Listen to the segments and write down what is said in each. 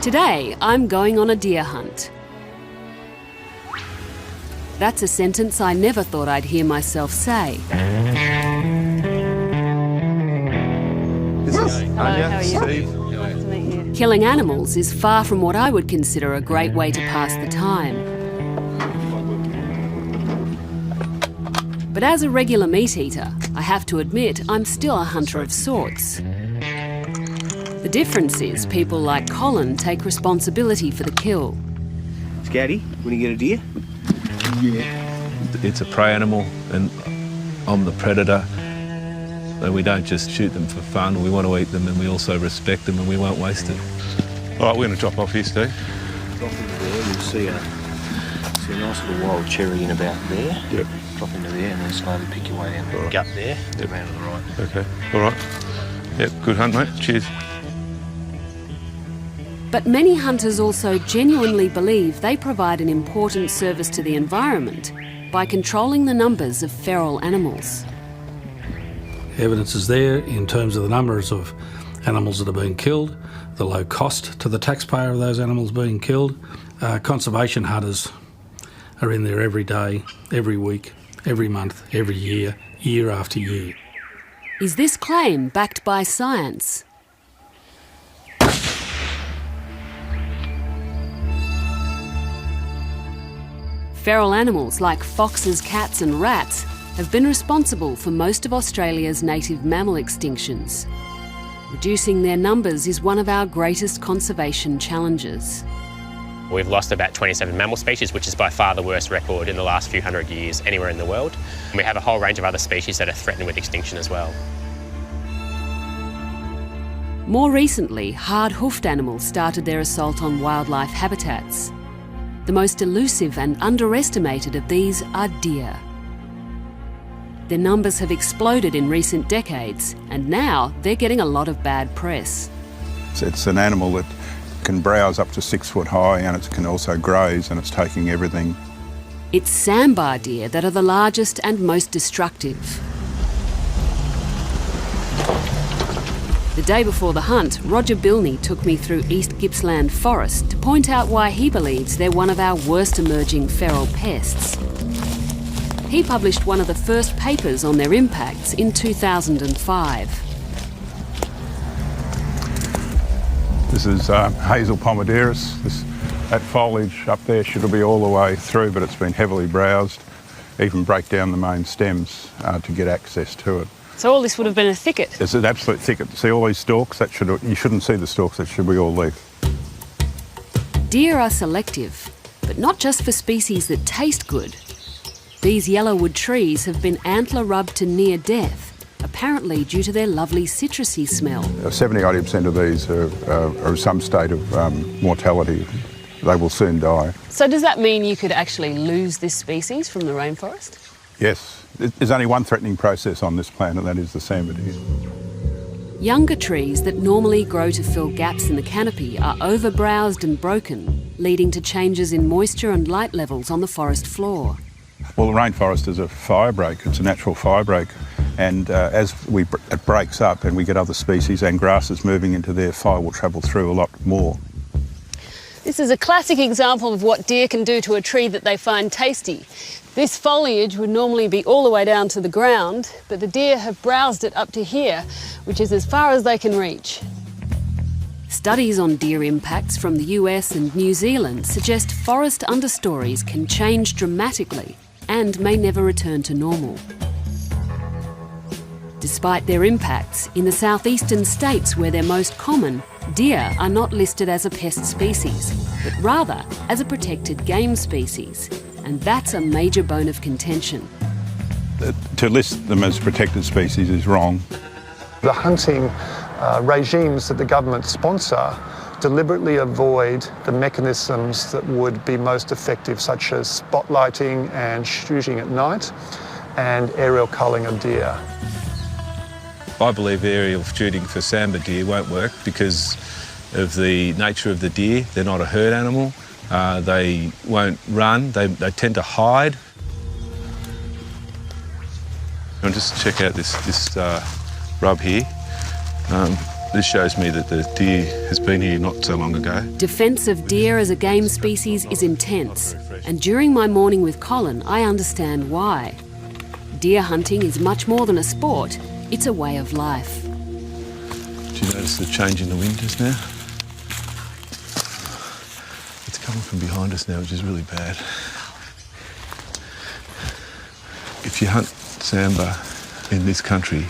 Today, I'm going on a deer hunt. That's a sentence I never thought I'd hear myself say. This is Hello, how are you? Steve. Nice to meet you. Killing animals is far from what I would consider a great way to pass the time. But as a regular meat eater, I have to admit I'm still a hunter of sorts. The difference is people like Colin take responsibility for the kill. Scouty, when you get a deer? Yeah. It's a prey animal and I'm the predator. And we don't just shoot them for fun, we want to eat them and we also respect them and we won't waste it. All right, we're going to drop off here, Steve. Drop into there, you'll see a nice little wild cherry in about there. Yep. Drop into there and then slowly pick your way down the gut there, around to the right. Okay, all right. Yep, good hunt, mate. Cheers. But many hunters also genuinely believe they provide an important service to the environment by controlling the numbers of feral animals. Evidence is there in terms of the numbers of animals that are being killed, the low cost to the taxpayer of those animals being killed. Conservation hunters are in there every day, every week, every month, every year, year after year. Is this claim backed by science? Feral animals like foxes, cats and rats have been responsible for most of Australia's native mammal extinctions. Reducing their numbers is one of our greatest conservation challenges. We've lost about 27 mammal species, which is by far the worst record in the last few hundred years anywhere in the world. And we have a whole range of other species that are threatened with extinction as well. More recently, hard-hoofed animals started their assault on wildlife habitats. The most elusive and underestimated of these are deer. Their numbers have exploded in recent decades, and now they're getting a lot of bad press. It's an animal that can browse up to 6 foot high and it can also graze and it's taking everything. It's sambar deer that are the largest and most destructive. The day before the hunt, Roger Bilney took me through East Gippsland Forest to point out why he believes they're one of our worst emerging feral pests. He published one of the first papers on their impacts in 2005. This is hazel pomaderus. That foliage up there should be all the way through, but it's been heavily browsed. Even break down the main stems to get access to it. So all this would have been a thicket? It's an absolute thicket. See all these stalks? You shouldn't see the stalks, that should be all leaf. Deer are selective, but not just for species that taste good. These yellowwood trees have been antler rubbed to near death, apparently due to their lovely citrusy smell. 70-odd% of these are in some state of mortality. They will soon die. So does that mean you could actually lose this species from the rainforest? Yes. There's only one threatening process on this planet, that is the sambar deer. Younger trees that normally grow to fill gaps in the canopy are overbrowsed and broken, leading to changes in moisture and light levels on the forest floor. Well, the rainforest is a fire break. It's a natural fire break. And as it breaks up and we get other species and grasses moving into there, fire will travel through a lot more. This is a classic example of what deer can do to a tree that they find tasty. This foliage would normally be all the way down to the ground, but the deer have browsed it up to here, which is as far as they can reach. Studies on deer impacts from the US and New Zealand suggest forest understories can change dramatically and may never return to normal. Despite their impacts, in the southeastern states where they're most common, deer are not listed as a pest species, but rather as a protected game species. And that's a major bone of contention. To list them as protected species is wrong. The hunting regimes that the government sponsor deliberately avoid the mechanisms that would be most effective, such as spotlighting and shooting at night and aerial culling of deer. I believe aerial shooting for sambar deer won't work because of the nature of the deer. They're not a herd animal. They won't run, they tend to hide. I'll just check out this rub here. This shows me that the deer has been here not so long ago. Defence of deer as a game species is intense, and during my morning with Colin, I understand why. Deer hunting is much more than a sport, it's a way of life. Do you notice the change in the wind just now? It's coming from behind us now, which is really bad. If you hunt sambar in this country,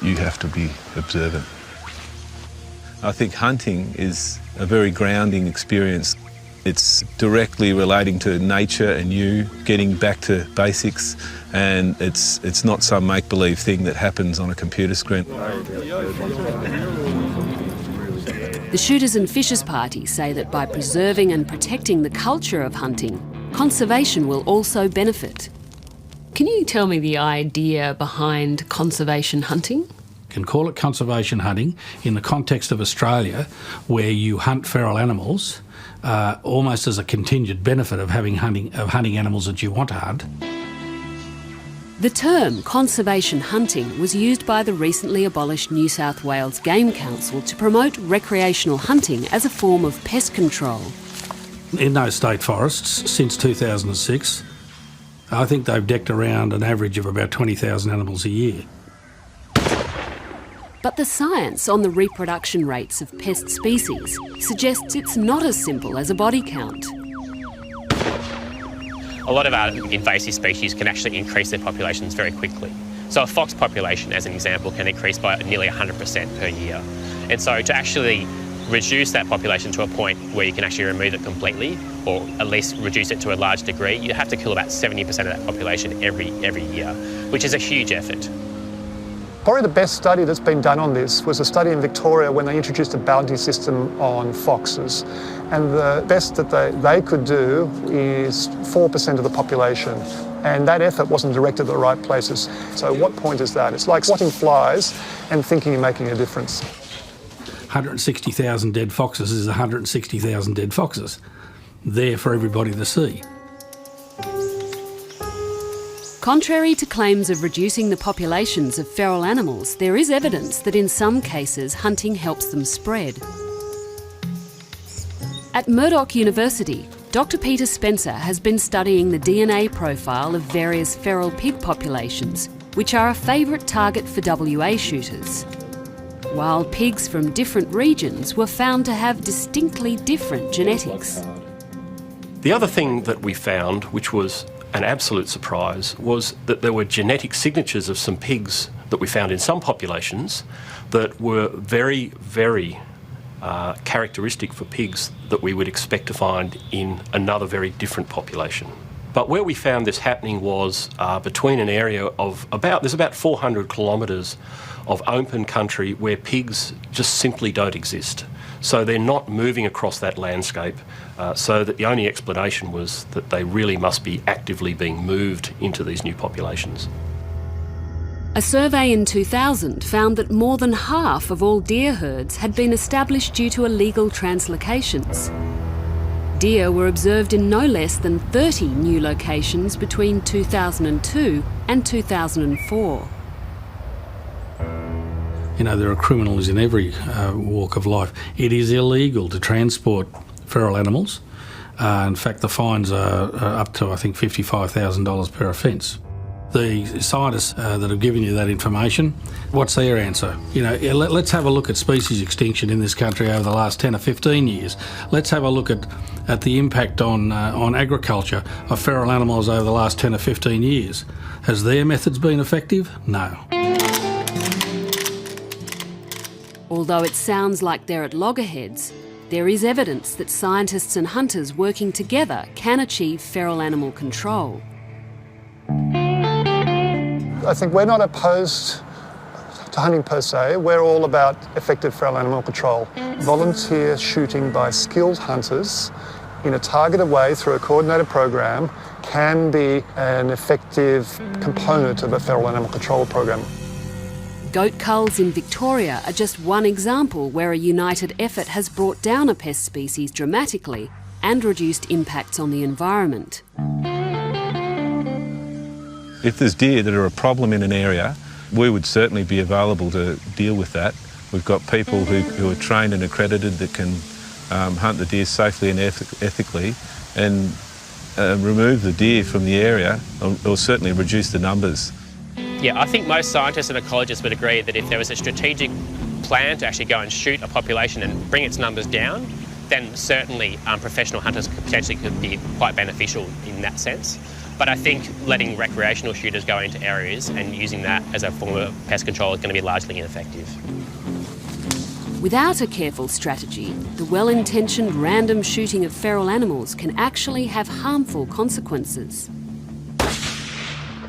you have to be observant. I think hunting is a very grounding experience. It's directly relating to nature and you, getting back to basics, and it's not some make-believe thing that happens on a computer screen. The Shooters and Fishers Party say that by preserving and protecting the culture of hunting, conservation will also benefit. Can you tell me the idea behind conservation hunting? Can call it conservation hunting in the context of Australia, where you hunt feral animals almost as a contingent benefit of hunting animals that you want to hunt. The term conservation hunting was used by the recently abolished New South Wales Game Council to promote recreational hunting as a form of pest control. In those state forests, since 2006, I think they've decked around an average of about 20,000 animals a year. But the science on the reproduction rates of pest species suggests it's not as simple as a body count. A lot of our invasive species can actually increase their populations very quickly. So a fox population, as an example, can increase by nearly 100% per year. And so to actually reduce that population to a point where you can actually remove it completely, or at least reduce it to a large degree, you have to kill about 70% of that population every year, which is a huge effort. Probably the best study that's been done on this was a study in Victoria when they introduced a bounty system on foxes. And the best that they could do is 4% of the population. And that effort wasn't directed at the right places. So what point is that? It's like spotting flies and thinking you're making a difference. 160,000 dead foxes is 160,000 dead foxes. There for everybody to see. Contrary to claims of reducing the populations of feral animals, there is evidence that in some cases hunting helps them spread. At Murdoch University, Dr. Peter Spencer has been studying the DNA profile of various feral pig populations, which are a favourite target for WA shooters. Wild pigs from different regions were found to have distinctly different genetics. The other thing that we found, which was an absolute surprise, was that there were genetic signatures of some pigs that we found in some populations that were very, very characteristic for pigs that we would expect to find in another very different population. But where we found this happening was between an area of there's about 400 kilometres of open country where pigs just simply don't exist. So they're not moving across that landscape, so that the only explanation was that they really must be actively being moved into these new populations. A survey in 2000 found that more than half of all deer herds had been established due to illegal translocations. Deer were observed in no less than 30 new locations between 2002 and 2004. You know, there are criminals in every walk of life. It is illegal to transport feral animals. In fact, the fines are up to, I think, $55,000 per offence. The scientists that have given you that information, what's their answer? You know, let's have a look at species extinction in this country over the last 10 or 15 years. Let's have a look at the impact on agriculture of feral animals over the last 10 or 15 years. Has their methods been effective? No. Although it sounds like they're at loggerheads, there is evidence that scientists and hunters working together can achieve feral animal control. I think we're not opposed to hunting per se. We're all about effective feral animal control. Volunteer shooting by skilled hunters in a targeted way through a coordinated program can be an effective component of a feral animal control program. Goat culls in Victoria are just one example where a united effort has brought down a pest species dramatically and reduced impacts on the environment. If there's deer that are a problem in an area, we would certainly be available to deal with that. We've got people who are trained and accredited that can hunt the deer safely and ethically and remove the deer from the area, or certainly reduce the numbers. Yeah, I think most scientists and ecologists would agree that if there was a strategic plan to actually go and shoot a population and bring its numbers down, then certainly professional hunters could be quite beneficial in that sense. But I think letting recreational shooters go into areas and using that as a form of pest control is going to be largely ineffective. Without a careful strategy, the well-intentioned random shooting of feral animals can actually have harmful consequences.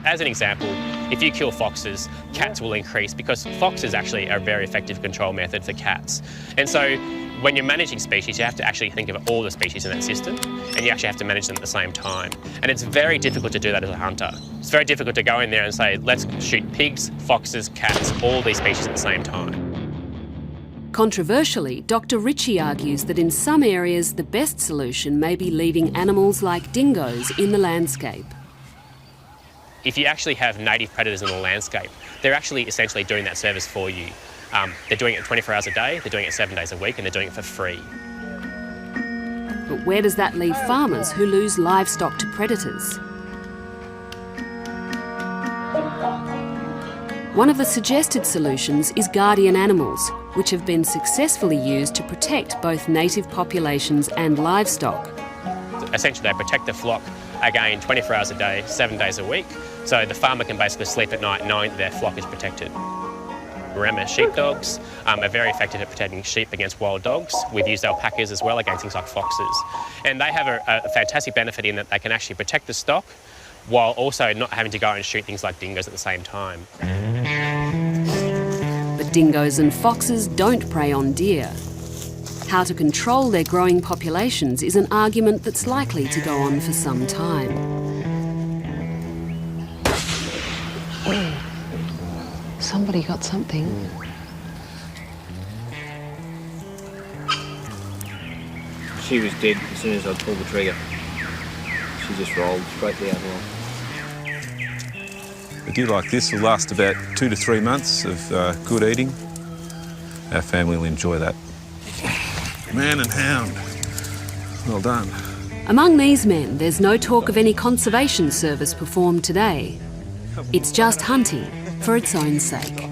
As an example, if you kill foxes, cats will increase because foxes actually are a very effective control method for cats. And so when you're managing species, you have to actually think of all the species in that system, and you actually have to manage them at the same time. And it's very difficult to do that as a hunter. It's very difficult to go in there and say, let's shoot pigs, foxes, cats, all these species at the same time. Controversially, Dr. Ritchie argues that in some areas the best solution may be leaving animals like dingoes in the landscape. If you actually have native predators in the landscape, they're actually essentially doing that service for you. They're doing it 24 hours a day, they're doing it 7 days a week, and they're doing it for free. But where does that leave farmers who lose livestock to predators? One of the suggested solutions is guardian animals, which have been successfully used to protect both native populations and livestock. Essentially, they protect the flock, again, 24 hours a day, 7 days a week, so the farmer can basically sleep at night knowing that their flock is protected. Rama sheepdogs are very effective at protecting sheep against wild dogs. We've used alpacas as well against things like foxes. And they have a fantastic benefit in that they can actually protect the stock while also not having to go and shoot things like dingoes at the same time. But dingoes and foxes don't prey on deer. How to control their growing populations is an argument that's likely to go on for some time. Somebody got something. She was dead as soon as I pulled the trigger. She just rolled straight down the A deer like this will last about 2 to 3 months of good eating. Our family will enjoy that. Man and hound. Well done. Among these men, there's no talk of any conservation service performed today. It's just hunting for its own sake.